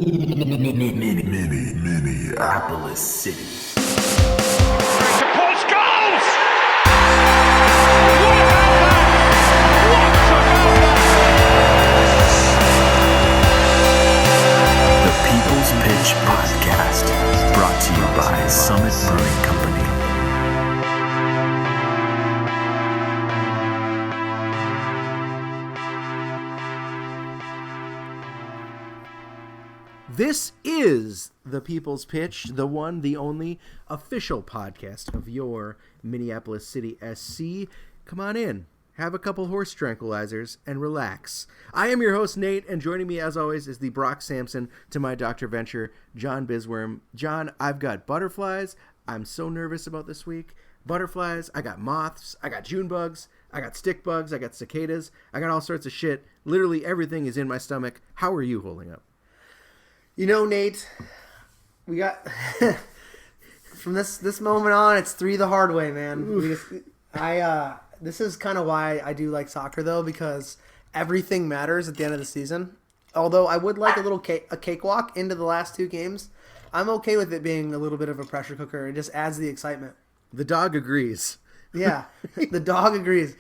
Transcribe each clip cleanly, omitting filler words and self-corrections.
Minneapolis City. Post goals! The People's Pitch Podcast, brought to you by Summit Brewing Company. This is the People's Pitch, the one, the only official podcast of your Minneapolis City SC. Come on in, have a couple horse tranquilizers, and relax. I am your host, Nate, and joining me, as always, is the Brock Sampson to my Dr. Venture, John Bisworm. John, I've got butterflies. I'm so nervous about this week. Butterflies, I got moths, I got June bugs, I got stick bugs, I got cicadas, I got all sorts of shit. Literally everything is in my stomach. How are you holding up? You know, Nate, we got from this moment on, it's 3 the hard way, man. This is kind of why I do like soccer, though, because everything matters at the end of the season. Although I would like a cakewalk into the last 2 games. I'm okay with it being a little bit of a pressure cooker. It just adds the excitement. The dog agrees. Yeah, the dog agrees.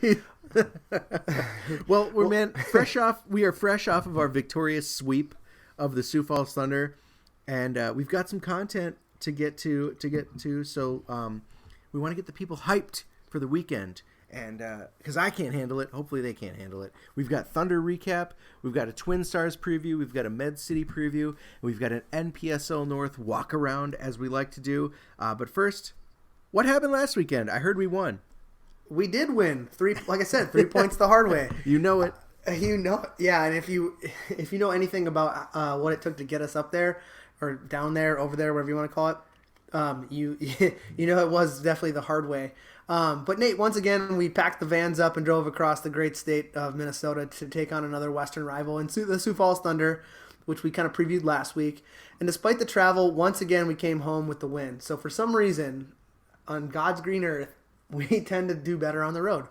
Well, we are fresh off of our victorious sweep of the Sioux Falls Thunder, and we've got some content to get to. So we want to get the people hyped for the weekend, and because I can't handle it, hopefully they can't handle it. We've got Thunder recap, we've got a Twinstars preview, we've got a Med City preview, and we've got an NPSL North walk around as we like to do. But first, what happened last weekend? I heard we won. We did win 3. Like I said, 3 points the hard way. You know it. You know, yeah, and if you know anything about what it took to get us up there, or down there, over there, whatever you want to call it, you know it was definitely the hard way. But Nate, once again, we packed the vans up and drove across the great state of Minnesota to take on another Western rival, and the Sioux Falls Thunder, which we kind of previewed last week. And despite the travel, once again we came home with the win. So for some reason, on God's green earth, we tend to do better on the road.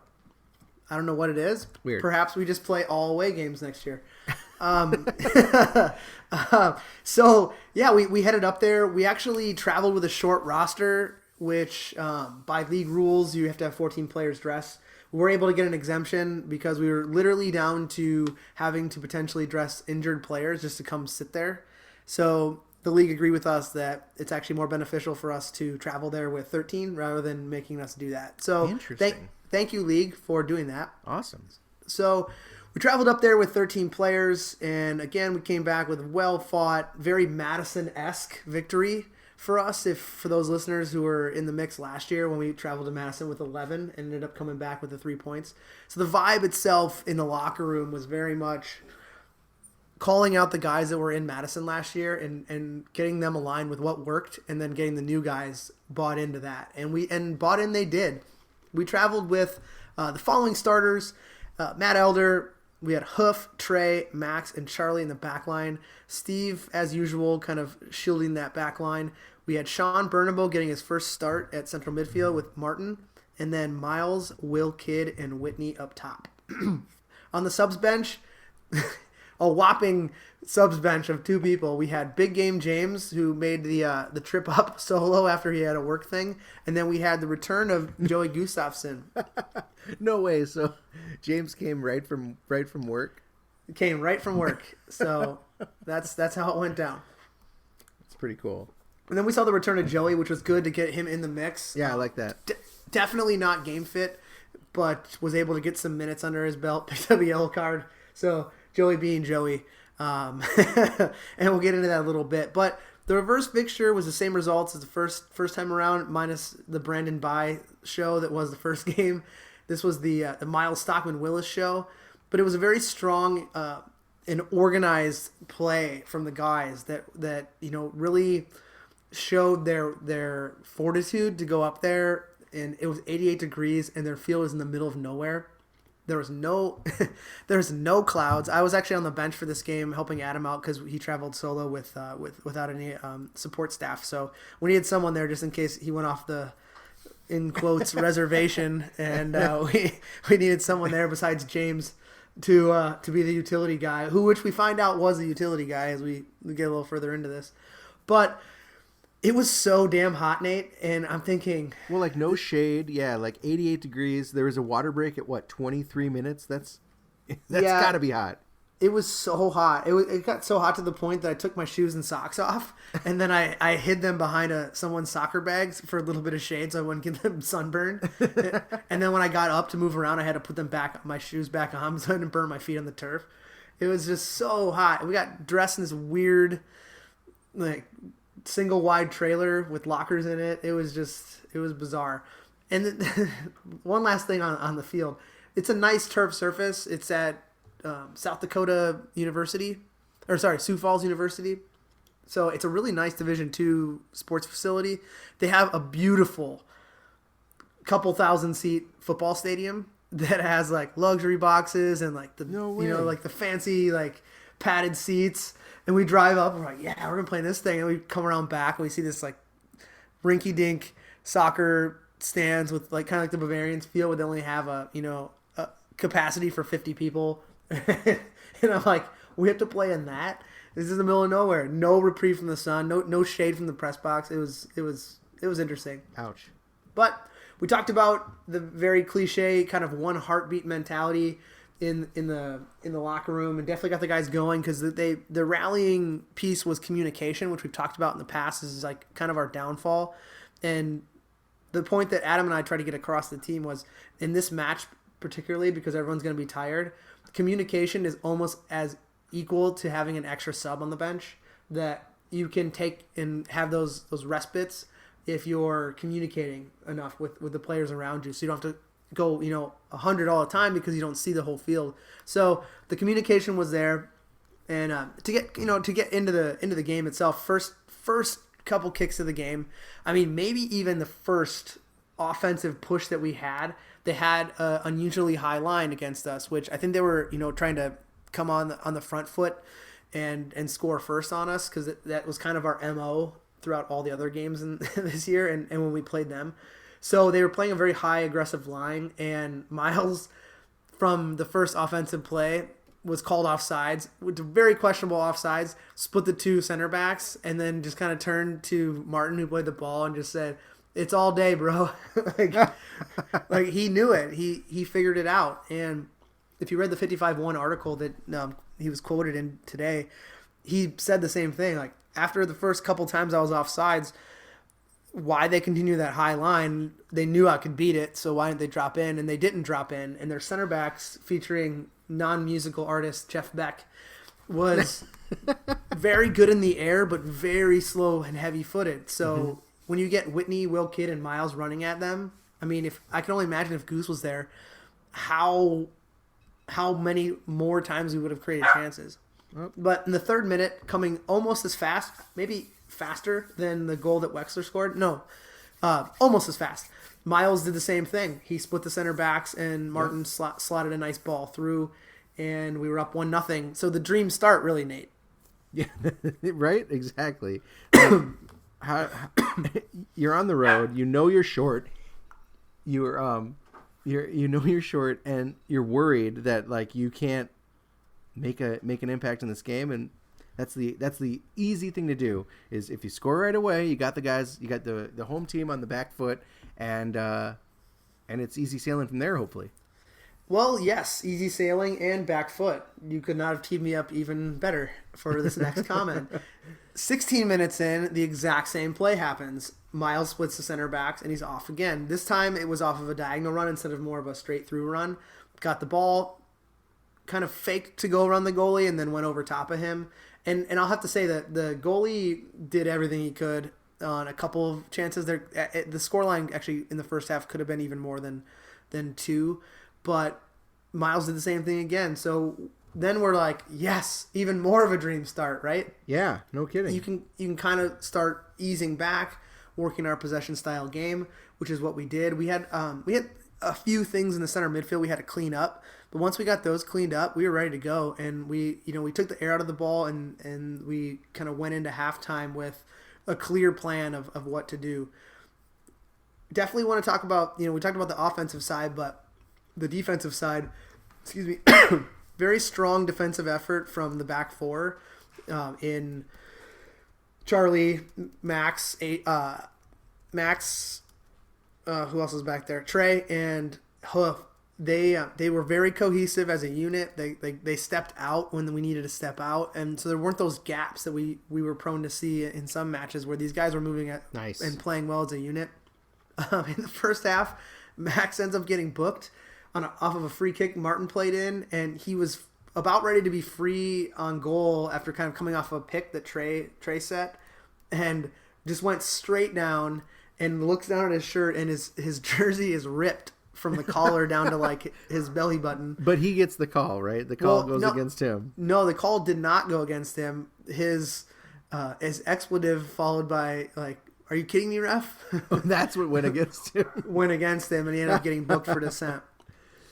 I don't know what it is. Weird. Perhaps we just play all away games next year. So, yeah, we headed up there. We actually traveled with a short roster, which by league rules, you have to have 14 players dress. We were able to get an exemption because we were literally down to having to potentially dress injured players just to come sit there. So the league agreed with us that it's actually more beneficial for us to travel there with 13 rather than making us do that. So interesting. Thank you, League, for doing that. Awesome. So we traveled up there with 13 players, and again, we came back with a well-fought, very Madison-esque victory for us. For those listeners who were in the mix last year when we traveled to Madison with 11 and ended up coming back with the 3 points. So the vibe itself in the locker room was very much calling out the guys that were in Madison last year and getting them aligned with what worked, and then getting the new guys bought into that. And bought in they did. We traveled with the following starters: Matt Elder. We had Hoof, Trey, Max, and Charlie in the back line. Steve, as usual, kind of shielding that back line. We had Sean Burnabo getting his first start at central midfield with Martin. And then Miles, Will Kidd, and Whitney up top. On the subs bench, a whopping subs bench of 2 people. We had Big Game James, who made the trip up solo after he had a work thing, and then we had the return of Joey Gustafsson. No way. So James came right from work. Came right from work. So that's how it went down. It's pretty cool. And then we saw the return of Joey, which was good to get him in the mix. Yeah, I like that. Definitely not game fit, but was able to get some minutes under his belt. Picked up a yellow card. So Joey being Joey. And we'll get into that a little bit. But the reverse fixture was the same results as the first time around, minus the Brandon Bye show that was the first game. This was the Miles Stockman-Willis show. But it was a very strong and organized play from the guys that really showed their fortitude to go up there. And it was 88 degrees, and their field was in the middle of nowhere. There was no clouds. I was actually on the bench for this game helping Adam out because he traveled solo without any support staff. So we needed someone there just in case he went off the, in quotes, reservation, and we needed someone there besides James to be the utility guy, which we find out was the utility guy as we get a little further into this. But it was so damn hot, Nate, and I'm thinking... Well, like no shade. Yeah, like 88 degrees. There was a water break at, 23 minutes? That's got to be hot. It was so hot. It got so hot to the point that I took my shoes and socks off, and then I hid them behind someone's soccer bags for a little bit of shade so I wouldn't get them sunburned. And then when I got up to move around, I had to put my shoes back on so I didn't burn my feet on the turf. It was just so hot. We got dressed in this weird, like, single wide trailer with lockers in it. It was bizarre. And then, one last thing on the field. It's a nice turf surface. It's at South Dakota University, Sioux Falls University. So it's a really nice Division II sports facility. They have a beautiful couple thousand seat football stadium that has like luxury boxes and like like the fancy like padded seats. And we drive up and we're like, yeah, we're gonna play this thing. And we come around back and we see this like rinky dink soccer stands with like kind of like the Bavarians field where they only have a capacity for 50 people. And I'm like, we have to play in that. This is the middle of nowhere. No reprieve from the sun. No shade from the press box. It was interesting. Ouch. But we talked about the very cliche kind of one heartbeat mentality in the locker room, and definitely got the guys going because the rallying piece was communication, which we've talked about in the past. This is like kind of our downfall, and the point that Adam and I tried to get across to the team was in this match particularly because everyone's going to be tired. Communication is almost as equal to having an extra sub on the bench, that you can take and have those respites if you're communicating enough with the players around you, so you don't have to go 100 all the time because you don't see the whole field. So the communication was there, and to get into the game itself, first couple kicks of the game, I mean maybe even the first offensive push that we had, they had an unusually high line against us, which I think they were trying to come on the front foot and score first on us, because that was kind of our MO throughout all the other games in this year and when we played them. So they were playing a very high aggressive line, and Miles from the first offensive play was called offsides, with very questionable offsides, split the two center backs, and then just kind of turned to Martin, who played the ball, and just said, "It's all day, bro." like he knew it. He figured it out. And if you read the 55-1 article that he was quoted in today, he said the same thing. Like, after the first couple times I was offsides, why they continue that high line, they knew I could beat it, so why didn't they drop in? And they didn't drop in. And their center backs, featuring non-musical artist Jeff Beck, was very good in the air, but very slow and heavy-footed. So when you get Whitney, Will Kidd, and Miles running at them, I mean, if I can only imagine if Goose was there, how many more times we would have created chances. But in the third minute, coming almost as fast, maybe faster than the goal that Wexler scored. No, almost as fast. Miles did the same thing. He split the center backs, and Martin slotted a nice ball through, and we were up 1-0. So the dream start, really, Nate. Yeah, right? Exactly. You're on the road. You know you're short. You're short, and you're worried that like you can't make an impact in this game, and that's the easy thing to do. Is if you score right away, you got the guys, you got the home team on the back foot, and it's easy sailing from there, hopefully. Well, yes, easy sailing and back foot. You could not have teed me up even better for this next comment. 16 minutes in, the exact same play happens. Miles splits the center backs, and he's off again. This time, it was off of a diagonal run instead of more of a straight-through run. Got the ball, kind of faked to go around the goalie, and then went over top of him. And I'll have to say that the goalie did everything he could on a couple of chances. The scoreline, actually, in the first half could have been even more than 2. But Miles did the same thing again. So then we're like, yes, even more of a dream start, right? Yeah, no kidding. You can kind of start easing back, working our possession style game, which is what we did. We had a few things in the center midfield we had to clean up, but once we got those cleaned up, we were ready to go. And we took the air out of the ball, and we kind of went into halftime with a clear plan of what to do. Definitely want to talk about, we talked about the offensive side, but the defensive side, excuse me, very strong defensive effort from the back four in Charlie, Max, Max. Who else was back there? Trey and Hoof. They were very cohesive as a unit. They stepped out when we needed to step out, and so there weren't those gaps that we were prone to see in some matches where these guys were moving at and playing well as a unit. In the first half, Max ends up getting booked off of a free kick Martin played in, and he was about ready to be free on goal after kind of coming off a pick that Trey set, and just went straight down and looks down at his shirt, and his jersey is ripped from the collar down to like his belly button. But he gets the call, right? The call goes against him. No, the call did not go against him. His expletive followed by like, "Are you kidding me, ref?" That's what went against him. Went against him, and he ended up getting booked for dissent.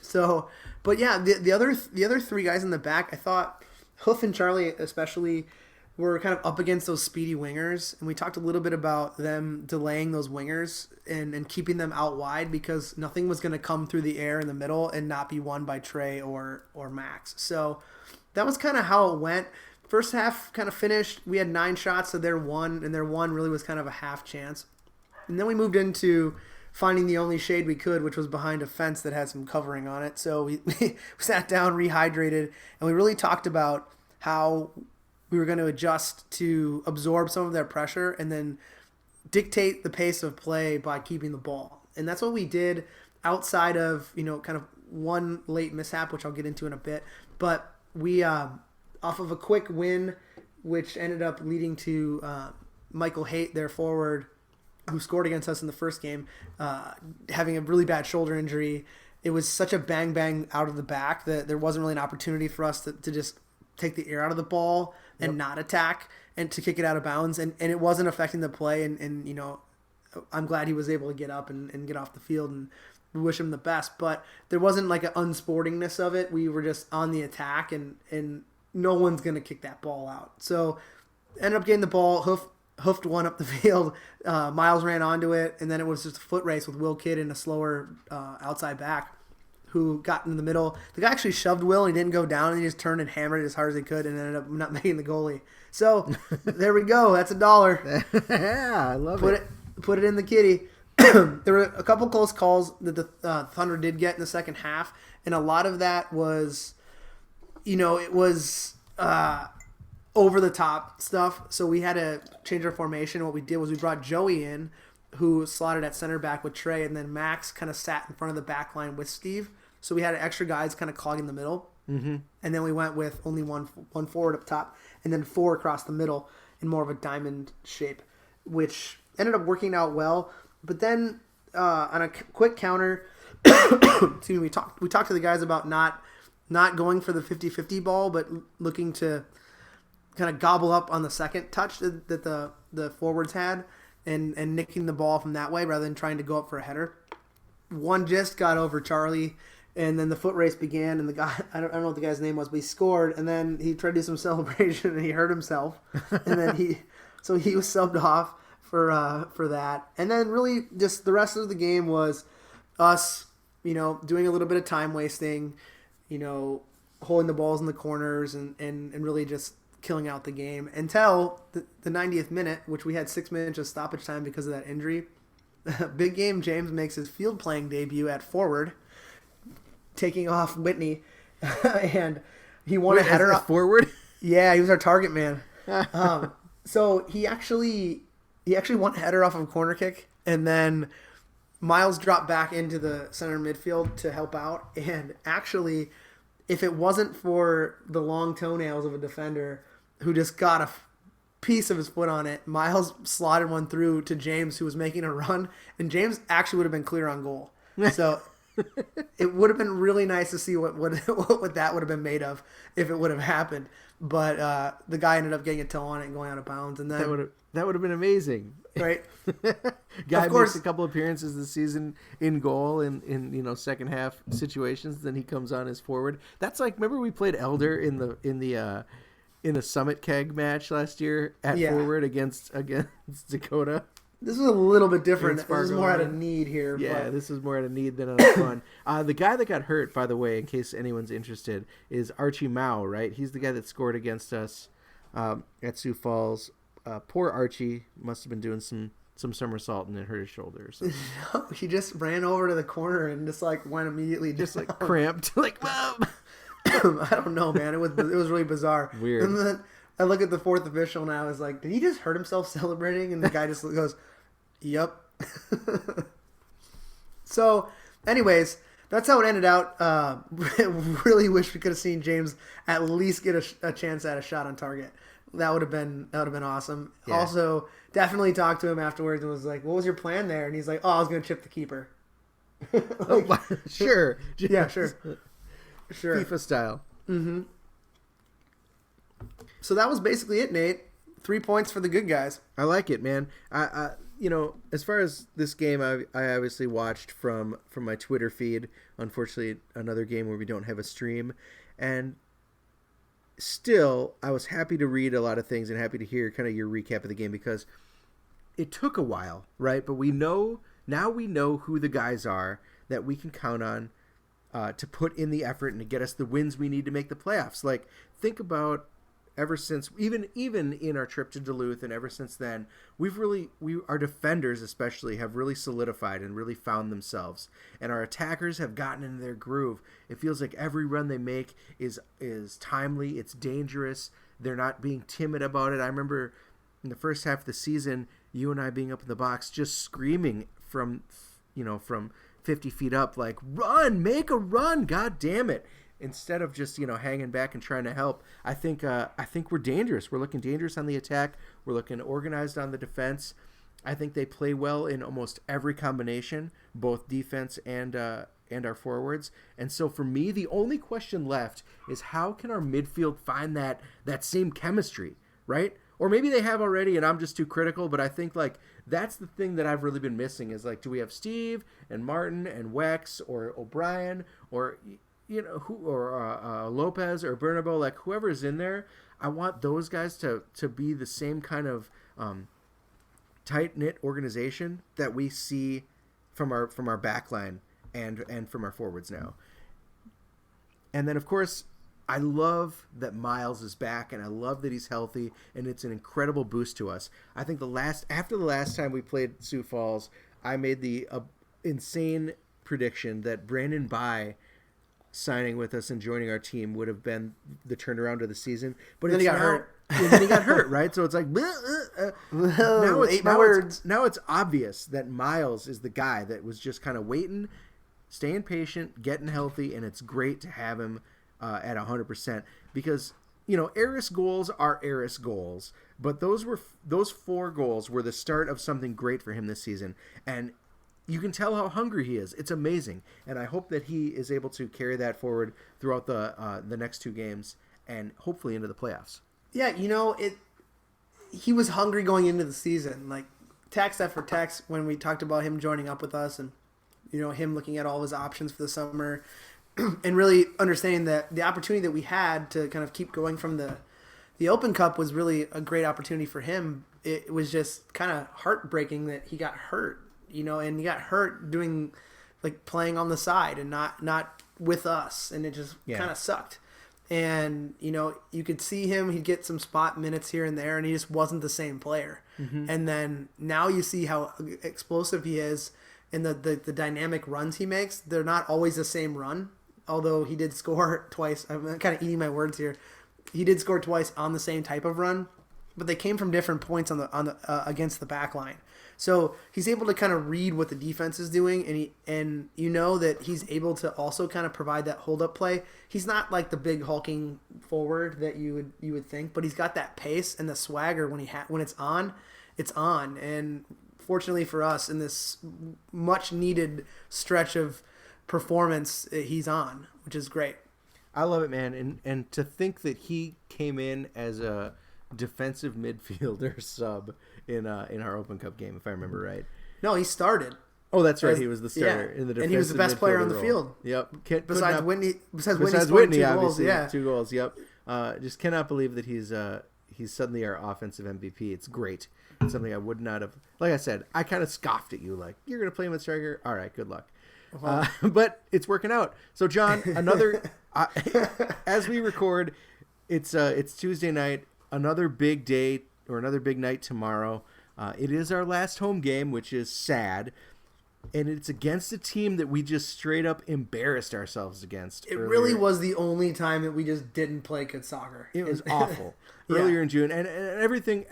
So, but yeah, the other three guys in the back, I thought Hoof and Charlie especially were kind of up against those speedy wingers, and we talked a little bit about them delaying those wingers and keeping them out wide because nothing was going to come through the air in the middle and not be won by Trey or Max. So that was kind of how it went. First half kind of finished. We had 9 shots to their 1, and their 1 really was kind of a half chance. And then we moved into finding the only shade we could, which was behind a fence that had some covering on it. So we sat down, rehydrated, and we really talked about how we were going to adjust to absorb some of their pressure and then dictate the pace of play by keeping the ball. And that's what we did outside of, kind of one late mishap, which I'll get into in a bit. But we, off of a quick win, which ended up leading to Michael Haight, their forward, who scored against us in the first game, having a really bad shoulder injury. It was such a bang out of the back that there wasn't really an opportunity for us to just take the air out of the ball and not attack and to kick it out of bounds. And it wasn't affecting the play. And I'm glad he was able to get up and get off the field, and we wish him the best. But there wasn't like an unsportingness of it. We were just on the attack, and no one's going to kick that ball out. So ended up getting the ball, hoofed one up the field. Miles ran onto it, and then it was just a foot race with Will Kidd and a slower outside back who got in the middle. The guy actually shoved Will, and he didn't go down, and he just turned and hammered it as hard as he could and ended up not making the goalie. So there we go. That's $1. Yeah, I love it. Put it in the kitty. There were a couple close calls that the Thunder did get in the second half, and a lot of that was, it was over the top stuff. So we had to change our formation. What we did was we brought Joey in, who slotted at center back with Trey, and then Max kind of sat in front of the back line with Steve. So we had extra guys kind of clogging the middle. Mm-hmm. And then we went with only one forward up top and then 4 across the middle in more of a diamond shape, which ended up working out well. But then on a quick counter, excuse me, we talked to the guys about not going for the 50-50 ball, but looking to kind of gobble up on the second touch that the forwards had and nicking the ball from that way rather than trying to go up for a header. One just got over Charlie, and then the foot race began, and the guy, I don't know what the guy's name was, but he scored, and then he tried to do some celebration, and he hurt himself, and then he was subbed off for that. And then really just the rest of the game was us, doing a little bit of time wasting, holding the balls in the corners and really just killing out the game until the 90th minute, which we had 6 minutes of stoppage time because of that injury. Big game James makes his field playing debut at forward, taking off Whitney, and he won a header off forward. Yeah, he was our target man. So he actually won a header off of a corner kick, and then Miles dropped back into the center midfield to help out. And actually, if it wasn't for the long toenails of a defender who just got a piece of his foot on it, Miles slotted one through to James, who was making a run, and James actually would have been clear on goal. So it would have been really nice to see what that would have been made of if it would have happened. But the guy ended up getting a toe on it and going out of bounds, and then that would have been amazing, right? Guy of course, makes a couple appearances this season in goal in second half situations. Then he comes on as forward. That's like, remember we played Elder in the Summit Keg match last year at forward against Dakota. This was a little bit different. This is more out of Lane. need here. Yeah, but... this is more out of need than out of fun. The guy that got hurt, by the way, in case anyone's interested, is Archie Mao, right? He's the guy that scored against us at Sioux Falls. Poor Archie must have been doing some somersault and it hurt his shoulder or something. No, he just ran over to the corner and just like went immediately Just down. like cramped. Like, Mom! I don't know, man. It was really bizarre. Weird. And then I look at the fourth official and I was like, did he just hurt himself celebrating? And the guy just goes, yep. So, anyways, that's how it ended out. Really wish we could have seen James at least get a chance at a shot on target. That would have been awesome. Yeah. Also, definitely talked to him afterwards and was like, what was your plan there? And he's like, oh, I was going to chip the keeper. Like, sure. Yeah, sure. FIFA style. Mm-hmm. So that was basically it, Nate. 3 points for the good guys. I like it, man. I as far as this game, I obviously watched from my Twitter feed. Unfortunately, another game where we don't have a stream. And still, I was happy to read a lot of things and happy to hear kind of your recap of the game because it took a while, right? But we know who the guys are that we can count on to put in the effort and to get us the wins we need to make the playoffs. Like, think about ever since, even in our trip to Duluth and ever since then, our defenders especially have really solidified and really found themselves. And our attackers have gotten into their groove. It feels like every run they make is timely, it's dangerous. They're not being timid about it. I remember in the first half of the season, you and I being up in the box just screaming from 50 feet up, like, run, make a run, god damn it. Instead of just, hanging back and trying to help. I think we're dangerous. We're looking dangerous on the attack. We're looking organized on the defense. I think they play well in almost every combination, both defense and our forwards. And so for me, the only question left is how can our midfield find that same chemistry, right? Or maybe they have already and I'm just too critical, but I think like that's the thing that I've really been missing is like, do we have Steve and Martin and Wex or O'Brien or Lopez or Bernabeu, like whoever's in there, I want those guys to be the same kind of tight-knit organization that we see from our back line and from our forwards now. And then, of course, I love that Miles is back, and I love that he's healthy, and it's an incredible boost to us. I think after the last time we played Sioux Falls, I made the insane prediction that Brandon Bye signing with us and joining our team would have been the turnaround of the season. But then he got hurt. And then he got hurt, right? So it's like, now it's obvious that Miles is the guy that was just kind of waiting, staying patient, getting healthy, and it's great to have him at 100% because Eris goals are Eris goals, but those 4 goals were the start of something great for him this season, and you can tell how hungry he is. It's amazing, and I hope that he is able to carry that forward throughout the next 2 games and hopefully into the playoffs. Yeah, he was hungry going into the season. Like text after text when we talked about him joining up with us and him looking at all his options for the summer. And really understanding that the opportunity that we had to kind of keep going from the Open Cup was really a great opportunity for him. It was just kind of heartbreaking that he got hurt, and he got hurt doing like playing on the side and not with us. And it just kind of sucked. And, you could see him, he'd get some spot minutes here and there and he just wasn't the same player. Mm-hmm. And then now you see how explosive he is and the dynamic runs he makes. They're not always the same run. Although he did score twice. I'm kind of eating my words here. He did score twice on the same type of run, but they came from different points on the against the back line. So he's able to kind of read what the defense is doing, and that he's able to also kind of provide that hold up play. He's not like the big hulking forward that you would think, but he's got that pace and the swagger when it's on, it's on. And fortunately for us, in this much needed stretch of performance he's on, which is great. I love it, man. And to think that he came in as a defensive midfielder sub in our Open Cup game, if I remember right. No, he started. Oh, that's right. He was the starter in the defensive, and he was the best player on the field. Yep. Besides Whitney, Whitney, 2 obviously, goals. Yeah, 2 goals. Yep. Just cannot believe that he's he's suddenly our offensive MVP. It's great. It's something I would not have. Like I said, I kind of scoffed at you. Like, you're going to play him at striker? All right, good luck. But it's working out. So, John, another as we record, it's Tuesday night. Another big day or another big night tomorrow. It is our last home game, which is sad. And it's against a team that we just straight up embarrassed ourselves against. It really was the only time that we just didn't play good soccer. It was awful earlier in June, and everything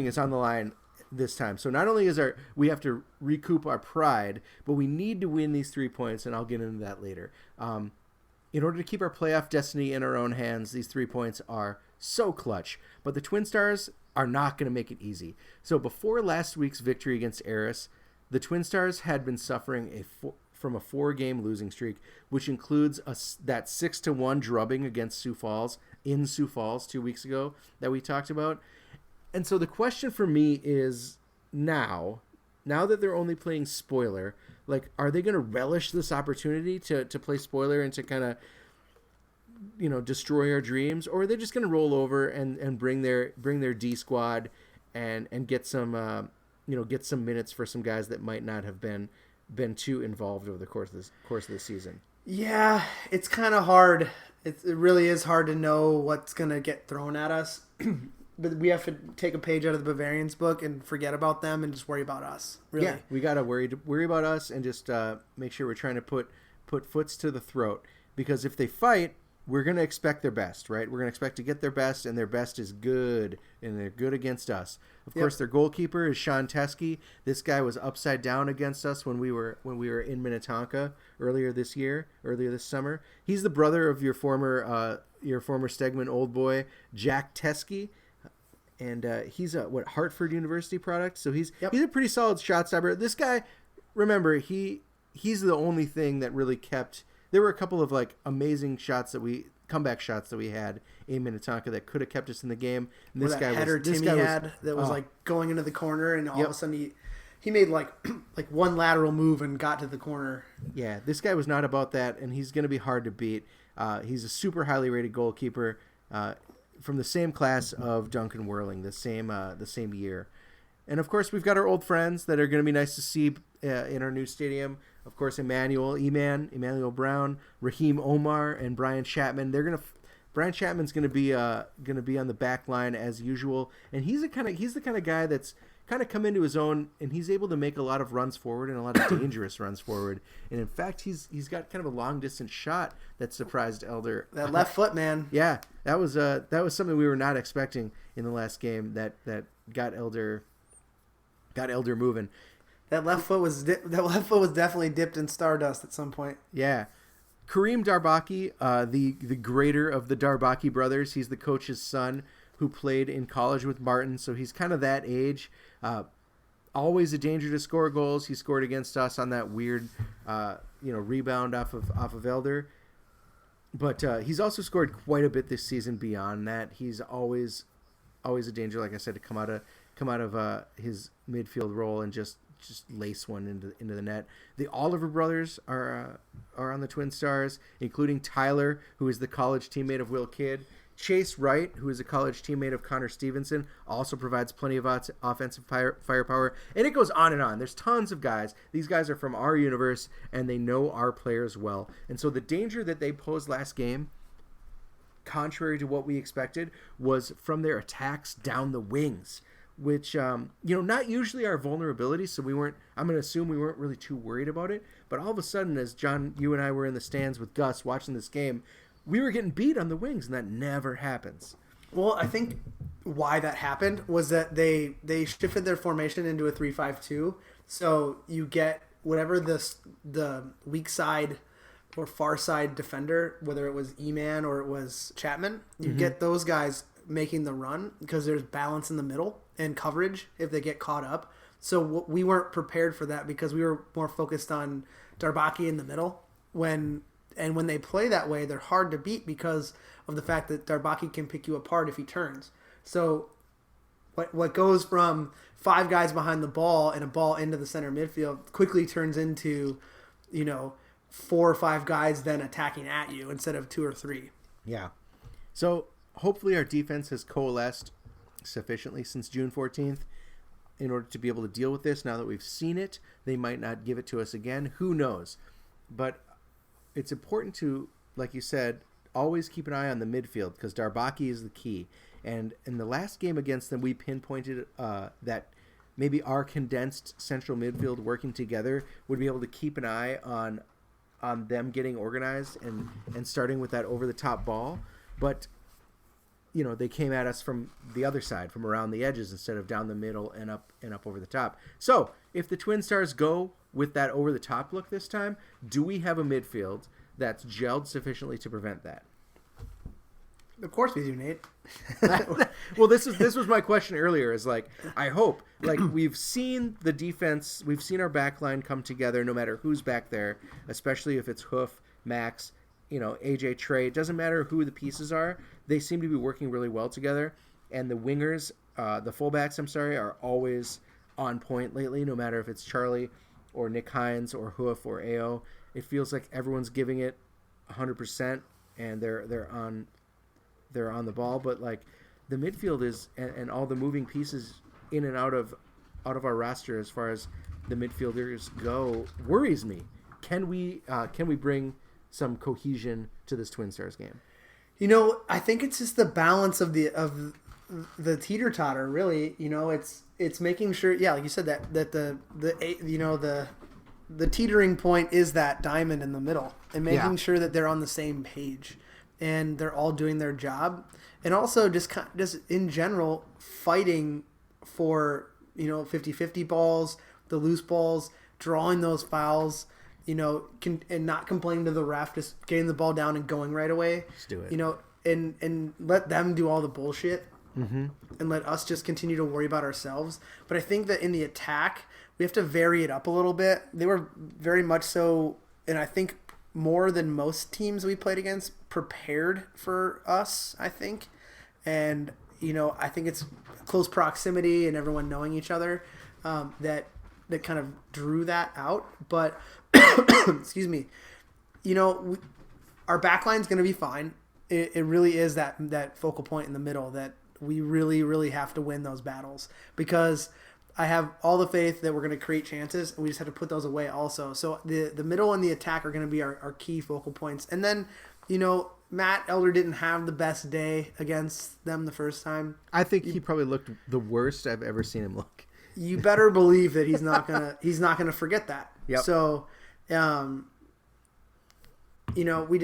is on the line this time. So not only is we have to recoup our pride, but we need to win these 3 points, and I'll get into that later. In order to keep our playoff destiny in our own hands, these 3 points are so clutch. But the Twin Stars are not going to make it easy. So before last week's victory against Eris, the Twin Stars had been suffering from a 4-game losing streak, which includes that 6-1 drubbing against Sioux Falls in Sioux Falls 2 weeks ago that we talked about. And so the question for me is now that they're only playing spoiler, like, are they going to relish this opportunity to play spoiler and to kind of, destroy our dreams, or are they just going to roll over and bring their D squad and get some get some minutes for some guys that might not have been too involved over the course of the season? Yeah, it's kind of hard. It really is hard to know what's going to get thrown at us. But we have to take a page out of the Bavarians book and forget about them and just worry about us. Really. Yeah, we got to worry about us and just make sure we're trying to put foots to the throat. Because if they fight, we're going to expect their best, right? We're going to expect to get their best, and their best is good, and they're good against us. Of course, their goalkeeper is Sean Teskey. This guy was upside down against us when we were in Minnetonka earlier this summer. He's the brother of your former Stegman old boy, Jack Teskey. And he's a Hartford University product, so he's a pretty solid shot stopper. This guy, remember, he's the only thing that really kept. There were a couple of amazing comeback shots that we had in Minnetonka that could have kept us in the game. And this guy header Timmy had that was going into the corner, and all of a sudden he made like one lateral move and got to the corner. Yeah, this guy was not about that, and he's going to be hard to beat. He's a super highly rated goalkeeper. From the same class of Duncan Whirling, the same year. And of course, we've got our old friends that are going to be nice to see in our new stadium. Of course, Emmanuel Brown, Raheem Omar, and Brian Chapman. Brian Chapman's going to be on the back line as usual, and he's the kind of guy that's kind of come into his own, and he's able to make a lot of runs forward and a lot of dangerous runs forward. And in fact, he's got kind of a long distance shot that surprised Elder. That left foot, man. Yeah, that was something we were not expecting in the last game that got Elder moving. That left foot was definitely dipped in stardust at some point. Yeah. Kareem Darbaki, the greater of the Darbaki brothers, he's the coach's son who played in college with Martin, so he's kind of that age. Always a danger to score goals. He scored against us on that weird, rebound off of Elder. But he's also scored quite a bit this season beyond that. He's always a danger, like I said, to come out of his midfield role and just lace one into the net. The Oliver brothers are on the Twin Stars, including Tyler, who is the college teammate of Will Kidd. Chase Wright, who is a college teammate of Connor Stevenson, also provides plenty of offensive firepower. And it goes on and on. There's tons of guys. These guys are from our universe, and they know our players well. And so the danger that they posed last game, contrary to what we expected, was from their attacks down the wings, which, not usually our vulnerability. So I'm going to assume we weren't really too worried about it. But all of a sudden, as John, you and I were in the stands with Gus watching this game, we were getting beat on the wings, and that never happens. Well, I think why that happened was that they shifted their formation into a 3-5-2. So you get whatever the weak side or far side defender, whether it was E-Man or it was Chapman, you get those guys making the run because there's balance in the middle and coverage if they get caught up. So we weren't prepared for that because we were more focused on Darbaki in the middle. When they play that way, they're hard to beat because of the fact that Darbaki can pick you apart if he turns. So what goes from 5 guys behind the ball and a ball into the center midfield quickly turns into, 4 or 5 guys then attacking at you instead of 2 or 3. Yeah. So hopefully our defense has coalesced sufficiently since June 14th in order to be able to deal with this. Now that we've seen it, they might not give it to us again. Who knows? But it's important to, like you said, always keep an eye on the midfield because Darbaki is the key. And in the last game against them, we pinpointed that maybe our condensed central midfield working together would be able to keep an eye on them getting organized and starting with that over-the-top ball. But, you know, they came at us from the other side, from around the edges instead of down the middle and up over the top. So if the Twin Stars go with that over-the-top look this time, do we have a midfield that's gelled sufficiently to prevent that? Of course we do, Nate. Well, this was my question earlier. Is like, I hope, like, we've seen the defense, we've seen our back line come together, no matter who's back there, especially if it's Hoof, Max, you know, AJ, Trey. It doesn't matter who the pieces are. They seem to be working really well together. And the wingers, the fullbacks, are always on point lately. No matter if it's Charlie or Nick Hines or Hoof or AO, it feels like everyone's giving it 100%, and they're on the ball. But like the midfield is and all the moving pieces in and out of our roster as far as the midfielders go worries me. Can we bring some cohesion to this Twin Stars game? You know, I think it's just the balance of the teeter totter. Really, you know, it's making sure, yeah, like you said, that the teetering point is that diamond in the middle, and making sure that they're on the same page and they're all doing their job, and also just in general fighting for, you know, 50-50 balls, the loose balls, drawing those fouls, you know, and not complaining to the ref, just getting the ball down and going right away. Just do it. You know, and let them do all the bullshit, and let us just continue to worry about ourselves. But I think that in the attack, we have to vary it up a little bit. They were very much so, and I think more than most teams we played against, prepared for us, I think. And, you know, I think it's close proximity and everyone knowing each other that kind of drew that out. But, excuse me, you know, our backline's going to be fine. It really is that focal point in the middle that we really, really have to win those battles, because I have all the faith that we're going to create chances, and we just have to put those away also. So the middle and the attack are going to be our key focal points. And then, you know, Matt Elder didn't have the best day against them the first time. I think he probably looked the worst I've ever seen him look. You better believe that he's not gonna forget that. Yep. So, you know, we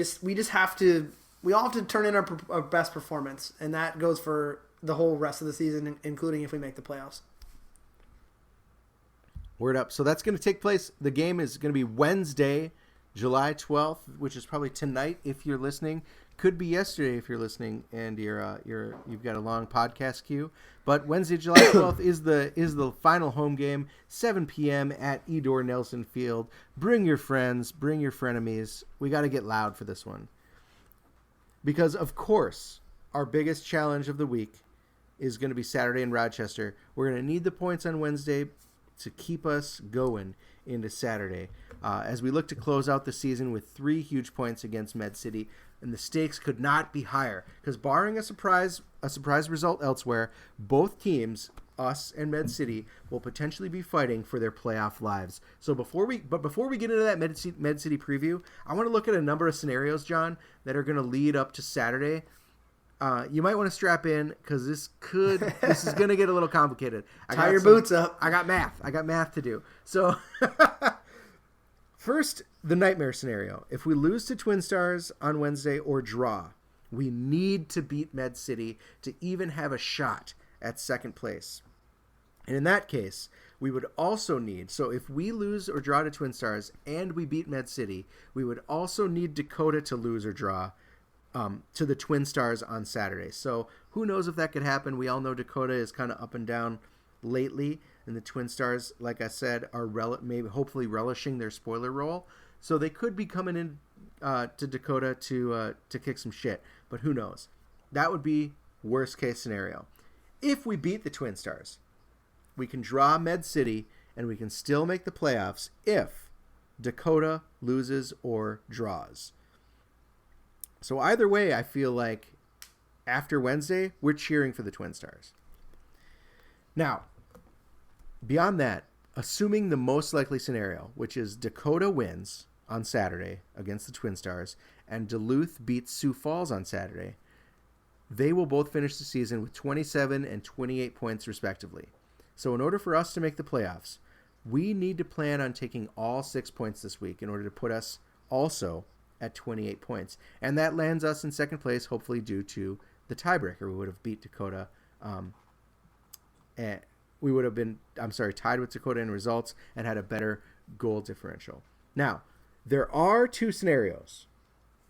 all have to turn in our best performance, and that goes for the whole rest of the season, including if we make the playoffs. Word up. So that's going to take place. The game is going to be Wednesday, July 12th, which is probably tonight if you're listening. Could be yesterday if you're listening and you've got a long podcast queue. But Wednesday, July 12th is the final home game, 7 p.m. at Edor Nelson Field. Bring your friends, bring your frenemies. We got to get loud for this one. Because, of course, our biggest challenge of the week is going to be Saturday in Rochester. We're going to need the points on Wednesday to keep us going into Saturday as we look to close out the season with 3 huge points against Med City, and the stakes could not be higher because barring a surprise result elsewhere, both teams, us and Med City, will potentially be fighting for their playoff lives. So before we get into that Med City preview, I want to look at a number of scenarios, John, that are going to lead up to Saturday. You might want to strap in because this is going to get a little complicated. Tie your boots up. I got math to do. So first, the nightmare scenario. If we lose to Twin Stars on Wednesday or draw, we need to beat Med City to even have a shot at second place. And in that case, we would also need, so if we lose or draw to Twin Stars and we beat Med City, we would also need Dakota to lose or draw to the Twin Stars on Saturday. So who knows if that could happen. We all know Dakota is kind of up and down lately, and the Twin Stars, like I said, are maybe hopefully relishing their spoiler role. So they could be coming in to Dakota to kick some shit, but who knows? That would be worst case scenario. If we beat the Twin Stars, we can draw Med City and we can still make the playoffs if Dakota loses or draws. So either way, I feel like after Wednesday, we're cheering for the Twin Stars. Now, beyond that, assuming the most likely scenario, which is Dakota wins on Saturday against the Twin Stars and Duluth beats Sioux Falls on Saturday, they will both finish the season with 27 and 28 points respectively. So in order for us to make the playoffs, we need to plan on taking all 6 points this week in order to put us also at 28 points. And that lands us in second place, hopefully due to the tiebreaker. We would have beat Dakota. And we would have been, tied with Dakota in results and had a better goal differential. Now, there are 2 scenarios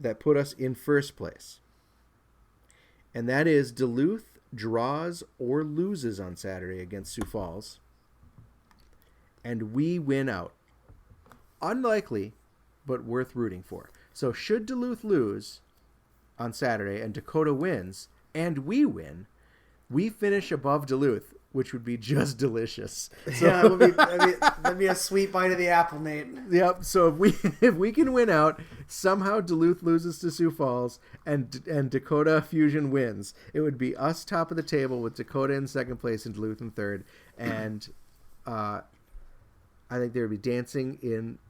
that put us in first place. And that is Duluth draws or loses on Saturday against Sioux Falls, and we win out. Unlikely, but worth rooting for. So should Duluth lose on Saturday and Dakota wins, and we win, we finish above Duluth, which would be just delicious. So, Yeah, that'd be a sweet bite of the apple, Nate. Yep. So if we can win out, somehow Duluth loses to Sioux Falls and Dakota Fusion wins, it would be us top of the table with Dakota in second place and Duluth in third, and I think there would be dancing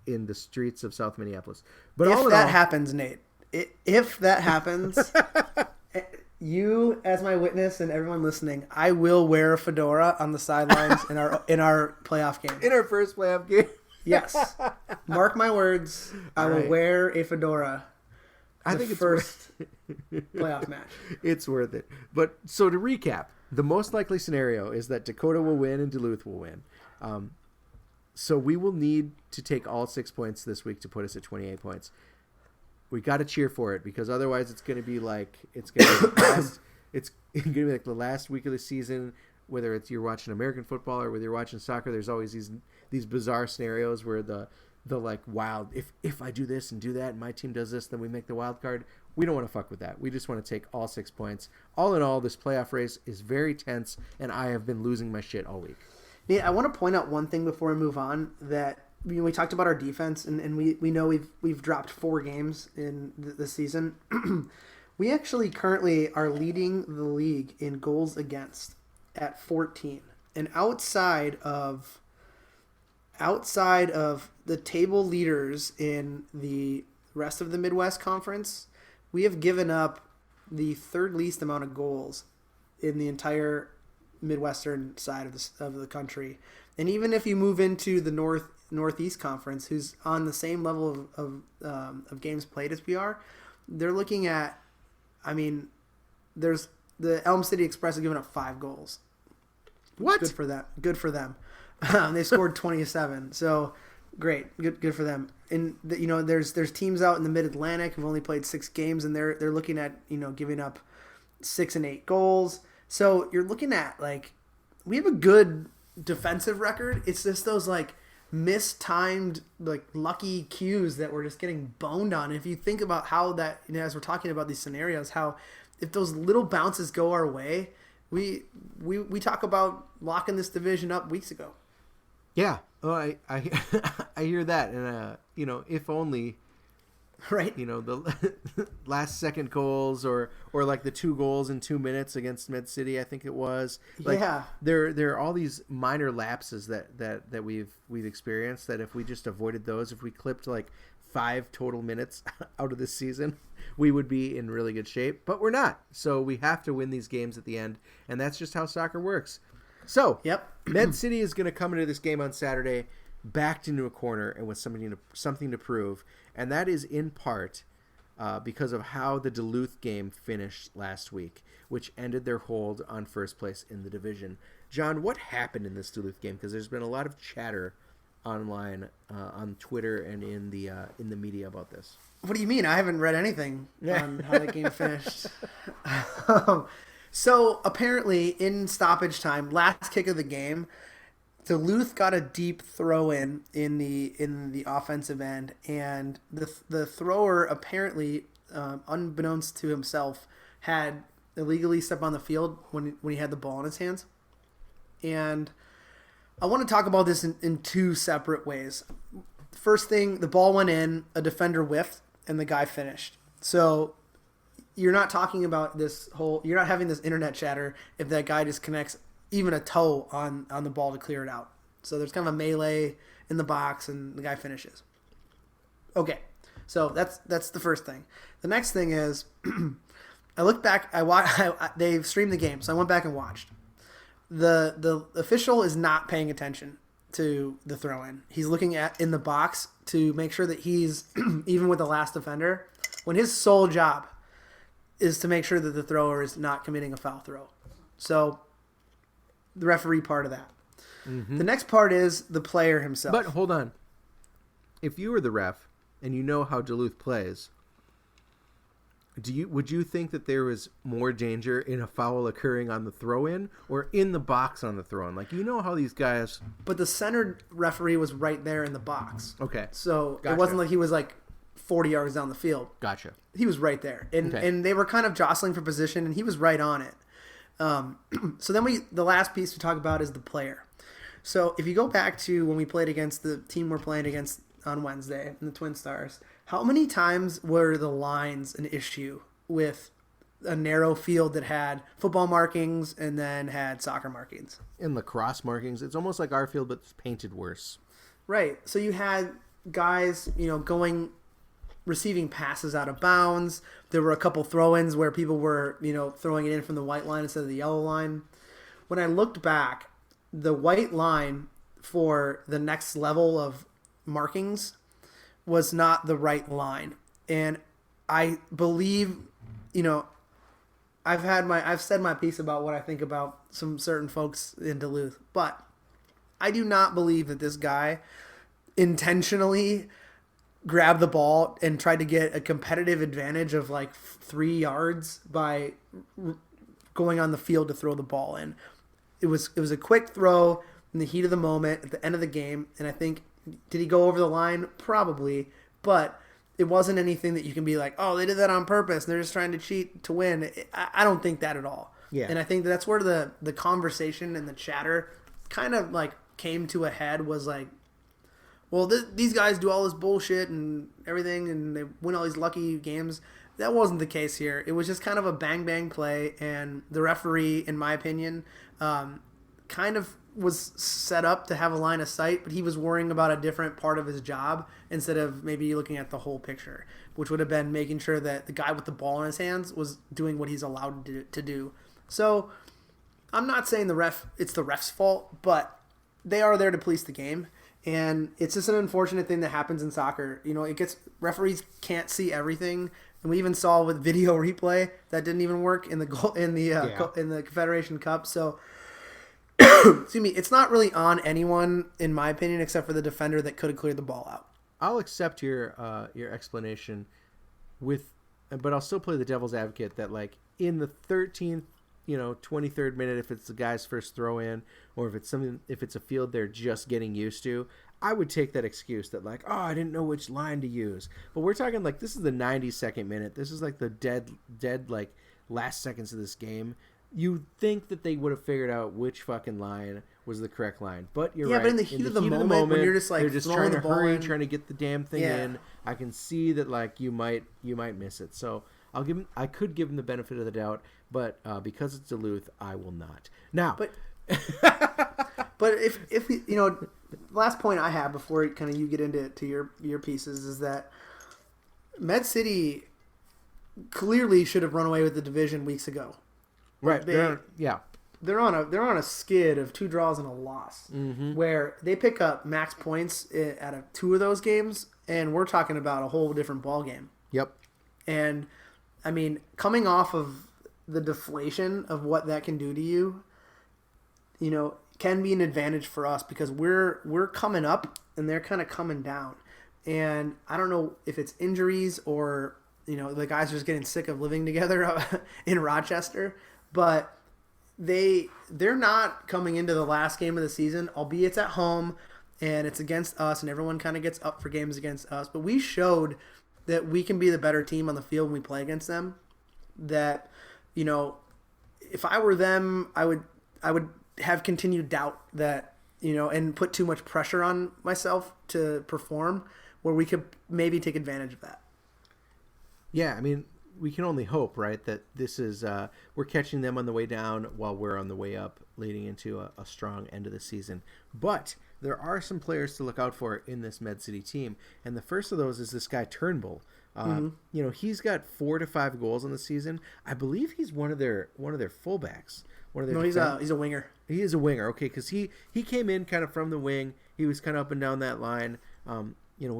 in the streets of South Minneapolis. But if that happens, Nate, if that happens. You, as my witness, and everyone listening, I will wear a fedora on the sidelines in our playoff game. In our first playoff game? Yes. Mark my words. I will wear a fedora. I think it's first playoff match. It's worth it. But so to recap, the most likely scenario is that Dakota will win and Duluth will win. So we will need to take all 6 points this week to put us at 28 points. We got to cheer for it because otherwise it's going to be like the last week of the season. Whether it's you're watching American football or whether you're watching soccer, there's always these bizarre scenarios where the like wild if I do this and do that and my team does this, then we make the wild card. We don't want to fuck with that. We just want to take all 6 points. All in all, this playoff race is very tense, and I have been losing my shit all week. Nate, I want to point out one thing before we move on that. We talked about our defense, and we know we've dropped 4 games in the season. We actually currently are leading the league in goals against at 14. And outside of the table leaders in the rest of the Midwest Conference, we have given up the 3rd least amount of goals in the entire Midwestern side of the country. And even if you move into the Northeast Conference, who's on the same level of games played as we are, they're looking at, there's the Elm City Express has given up 5 goals. What? Good for them. They scored 27. So great. Good for them. And there's teams out in the Mid-Atlantic who've only played 6 games, and they're looking at, giving up 6 and 8 goals. So you're looking at, we have a good defensive record. It's just those mistimed lucky cues that we're just getting boned on. And if you think about how that, as we're talking about these scenarios, how if those little bounces go our way, we talk about locking this division up weeks ago. Yeah. Oh, I I hear that, and if only. Right. The last second goals or the 2 goals in 2 minutes against Med City, I think it was. Yeah. There are all these minor lapses that we've experienced that if we just avoided those, if we clipped 5 total minutes out of this season, we would be in really good shape. But we're not. So we have to win these games at the end, and that's just how soccer works. So yep. Med City is going to come into this game on Saturday backed into a corner and with something to prove, and that is in part because of how the Duluth game finished last week, which ended their hold on first place in the division. John, what happened in this Duluth game? Because there's been a lot of chatter online on Twitter and in the media about this. What do you mean? I haven't read anything on how the game finished. So apparently in stoppage time, last kick of the game, Duluth got a deep throw in the offensive end, and the thrower apparently, unbeknownst to himself, had illegally stepped on the field when he had the ball in his hands. And I want to talk about this in 2 separate ways. First thing, the ball went in, a defender whiffed, and the guy finished. So you're not talking about you're not having this internet chatter if that guy just connects even a toe on the ball to clear it out. So there's kind of a melee in the box, and the guy finishes. Okay, so that's the first thing. The next thing is, I looked back. They streamed the game, so I went back and watched. The official is not paying attention to the throw-in. He's looking in the box to make sure that he's even with the last defender, when his sole job is to make sure that the thrower is not committing a foul throw. So the referee part of that. Mm-hmm. The next part is the player himself. But hold on. If you were the ref and you know how Duluth plays, would you think that there was more danger in a foul occurring on the throw-in or in the box on the throw-in? Like, you know how these guys... But the center referee was right there in the box. Okay. So Gotcha. It wasn't like he was like 40 yards down the field. Gotcha. He was right there. And they were kind of jostling for position, and he was right on it. So then the last piece to talk about is the player. So if you go back to when we played against the team we're playing against on Wednesday, in the Twinstars, how many times were the lines an issue with a narrow field that had football markings and then had soccer markings? In lacrosse markings, it's almost like our field, but it's painted worse. Right. So you had guys, receiving passes out of bounds. There were a couple throw-ins where people were, throwing it in from the white line instead of the yellow line. When I looked back, the white line for the next level of markings was not the right line. And I believe, I've said my piece about what I think about some certain folks in Duluth, but I do not believe that this guy intentionally grabbed the ball and tried to get a competitive advantage of like 3 yards by going on the field to throw the ball in. It was a quick throw in the heat of the moment at the end of the game, and I think, did he go over the line? Probably, but it wasn't anything that you can be like, oh, they did that on purpose and they're just trying to cheat to win. I don't think that at all. Yeah. And I think that's where the conversation and the chatter kind of like came to a head, was like, well, these guys do all this bullshit and everything and they win all these lucky games. That wasn't the case here. It was just kind of a bang play, and the referee, in my opinion, kind of was set up to have a line of sight, but he was worrying about a different part of his job instead of maybe looking at the whole picture, which would have been making sure that the guy with the ball in his hands was doing what he's allowed to do. So I'm not saying it's the ref's fault, but they are there to police the game. And it's just an unfortunate thing that happens in soccer. Referees can't see everything. And we even saw with video replay that didn't even work in the Confederation Cup. So, excuse me, it's not really on anyone, in my opinion, except for the defender that could have cleared the ball out. I'll accept your explanation but I'll still play the devil's advocate that, like, in the 13th, 23rd minute, if it's the guy's first throw in, or if it's a field they're just getting used to, I would take that excuse that, like, oh, I didn't know which line to use. But we're talking like this is the 92nd minute. This is like the dead like last seconds of this game. You'd think that they would have figured out which fucking line was the correct line. But you're right. Yeah, but in the heat of the moment, when you're just like, they're just throwing trying to the ball hurry, in, trying to get the damn thing in. I can see that, like, you might miss it. So I could give him the benefit of the doubt, but because it's Duluth, I will not. Now, but if the last point I have before kind of you get into your pieces is that Med City clearly should have run away with the division weeks ago. Right. They're on a skid of 2 draws and a loss, where they pick up max points out of 2 of those games, and we're talking about a whole different ball game. Yep. And I mean, coming off of the deflation of what that can do to you, can be an advantage for us because we're coming up and they're kind of coming down. And I don't know if it's injuries or, the guys are just getting sick of living together in Rochester, but they're not coming into the last game of the season, albeit it's at home and it's against us and everyone kind of gets up for games against us. But we showed that we can be the better team on the field when we play against them. That, if I were them, I would have continued doubt that, and put too much pressure on myself to perform, where we could maybe take advantage of that. Yeah, I mean, we can only hope, right, that this is we're catching them on the way down while we're on the way up, leading into a strong end of the season. But there are some players to look out for in this Med City team, and the first of those is this guy Turnbull. He's got 4 to 5 goals in the season. I believe he's one of their fullbacks. He's a winger. He is a winger, okay, because he came in kind of from the wing. He was kind of up and down that line, when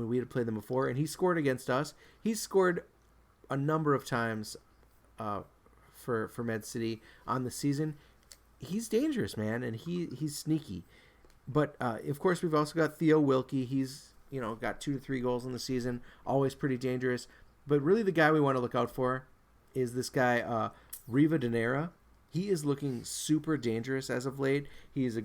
we had played them before, and he scored against us. He's scored a number of times for Med City on the season. He's dangerous, man, and he's sneaky. But, of course, we've also got Theo Wilkie. He's, got 2 to 3 goals in the season, always pretty dangerous. But really the guy we want to look out for is this guy, Riva Denera. He is looking super dangerous as of late. He's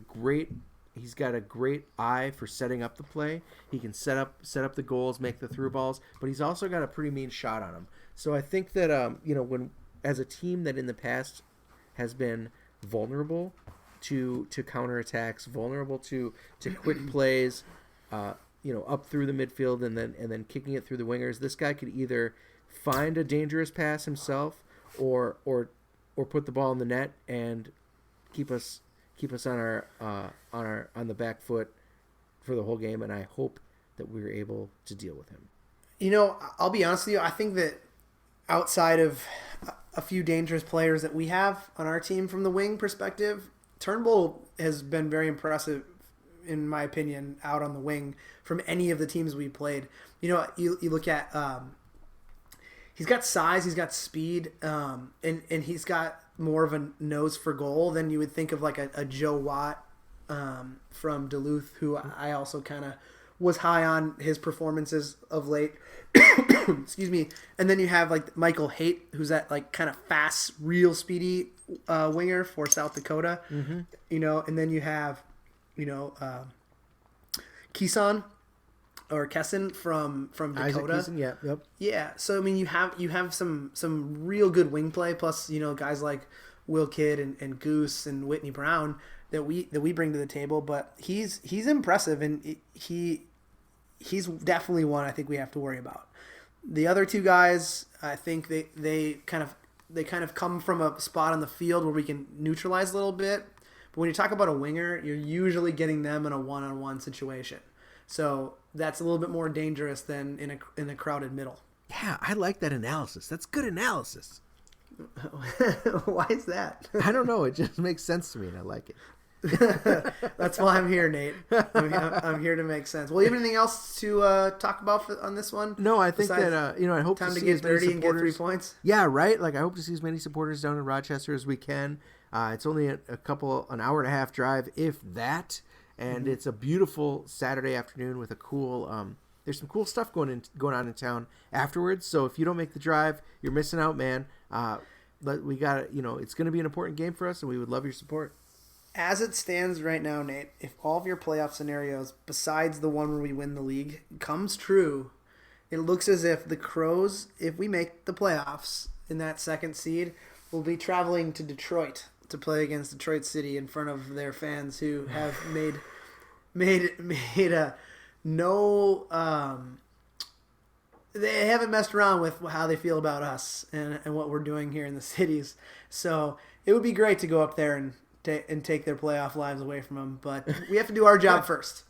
got a great eye for setting up the play. He can set up the goals, make the through balls, but he's also got a pretty mean shot on him. So I think that when as a team that in the past has been vulnerable to counterattacks, vulnerable to quick plays, up through the midfield and then kicking it through the wingers, this guy could either find a dangerous pass himself or put the ball in the net and keep us on the back foot for the whole game, and I hope that we're able to deal with him. I'll be honest with you. I think that outside of a few dangerous players that we have on our team from the wing perspective, Turnbull has been very impressive, in my opinion, out on the wing from any of the teams we played. You look at he's got size, he's got speed, and he's got more of a nose for goal than you would think of like a Joe Watt from Duluth, who I also kind of was high on his performances of late. Excuse me. And then you have like Michael Haight, who's that like kind of fast, real speedy winger for South Dakota. Mm-hmm. And then you have Keeson or Kesson from Dakota. Isaac Keeson, yeah, yep. Yeah, so I mean you have some real good wing play, plus guys like Will Kidd and Goose and Whitney Brown that we bring to the table. But he's impressive, and he's definitely one I think we have to worry about. The other two guys, I think they kind of come from a spot on the field where we can neutralize a little bit. But when you talk about a winger, you're usually getting them in a one-on-one situation. So that's a little bit more dangerous than in a crowded middle. Yeah, I like that analysis. That's good analysis. Why is that? I don't know. It just makes sense to me, and I like it. That's why I'm here, Nate. I'm here to make sense. Well, you have anything else to talk about on this one? No, I think that I hope time to to see get as many dirty and get supporters. 3 points. Yeah, right. Like I hope to see as many supporters down in Rochester as we can. It's only an hour and a half drive, if that, and it's a beautiful Saturday afternoon with a cool. There's some cool stuff going on in town afterwards. So if you don't make the drive, you're missing out, man. But we got it's going to be an important game for us, and we would love your support. As it stands right now, Nate, if all of your playoff scenarios, besides the one where we win the league, comes true, it looks as if the Crows, if we make the playoffs in that second seed, will be traveling to Detroit to play against Detroit City in front of their fans who have made a no. They haven't messed around with how they feel about us and what we're doing here in the cities. So it would be great to go up there and take their playoff lives away from them, but we have to do our job first.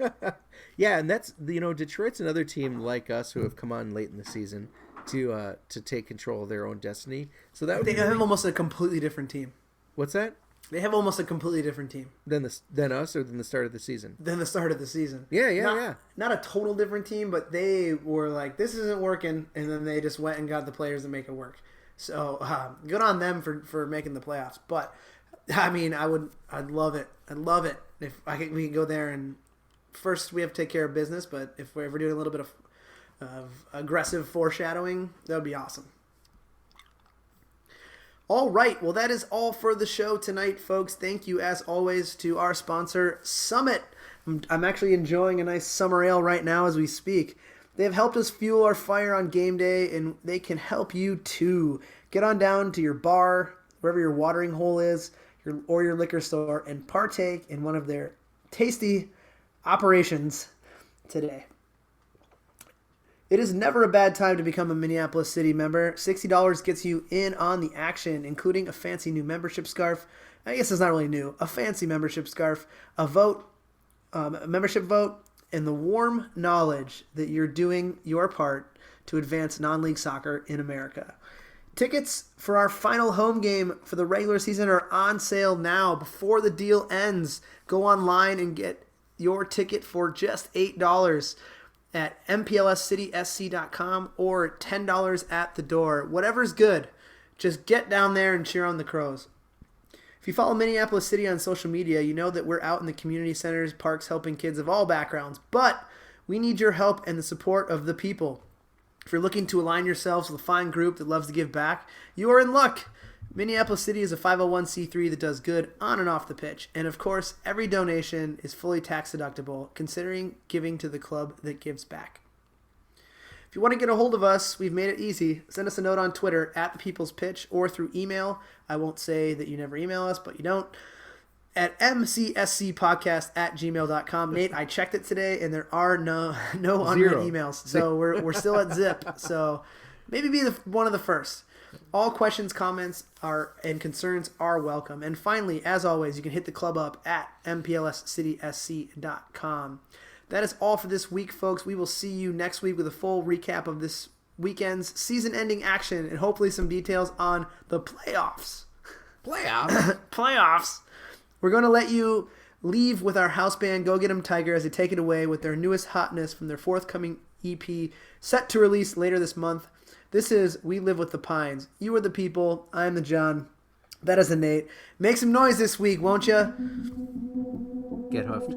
Yeah, and that's Detroit's another team like us who have come on late in the season to take control of their own destiny. So that they have almost a completely different team. What's that? They have almost a completely different team than us, or than the start of the season. Yeah. Not a total different team, but they were like, this isn't working, and then they just went and got the players to make it work. So good on them for making the playoffs. But I mean, I'd love it. I'd love it if we could go there, and first we have to take care of business. But if we're ever doing a little bit of aggressive foreshadowing, that would be awesome. All right, well, that is all for the show tonight, folks. Thank you, as always, to our sponsor, Summit. I'm actually enjoying a nice summer ale right now as we speak. They have helped us fuel our fire on game day, and they can help you too. Get on down to your bar, wherever your watering hole is, or your liquor store, and partake in one of their tasty operations today. It is never a bad time to become a Minneapolis City member. $60 gets you in on the action, including a fancy new membership scarf. I guess it's not really new. A fancy membership scarf, a membership vote, and the warm knowledge that you're doing your part to advance non-league soccer in America. Tickets for our final home game for the regular season are on sale now before the deal ends. Go online and get your ticket for just $8 at mplscitysc.com or $10 at the door. Whatever's good. Just get down there and cheer on the Crows. If you follow Minneapolis City on social media, you know that we're out in the community centers, parks, helping kids of all backgrounds. But we need your help and the support of the people. If you're looking to align yourselves with a fine group that loves to give back, you are in luck. Minneapolis City is a 501c3 that does good on and off the pitch. And of course, every donation is fully tax deductible, considering giving to the club that gives back. If you want to get a hold of us, we've made it easy. Send us a note on Twitter at The People's Pitch or through email. I won't say that you never email us, but you don't. At mcscpodcast@gmail.com. Nate, I checked it today, and there are no unread emails. So we're still at zip. So maybe be one of the first. All questions, comments, and concerns are welcome. And finally, as always, you can hit the club up at mplscitysc.com. That is all for this week, folks. We will see you next week with a full recap of this weekend's season-ending action and hopefully some details on the playoffs. Playoffs. We're going to let you leave with our house band, Go Get 'Em Tiger, as they take it away with their newest hotness from their forthcoming EP, set to release later this month. This is We Live with the Pines. You are the people. I'm the John. That is the Nate. Make some noise this week, won't you? Get hoofed.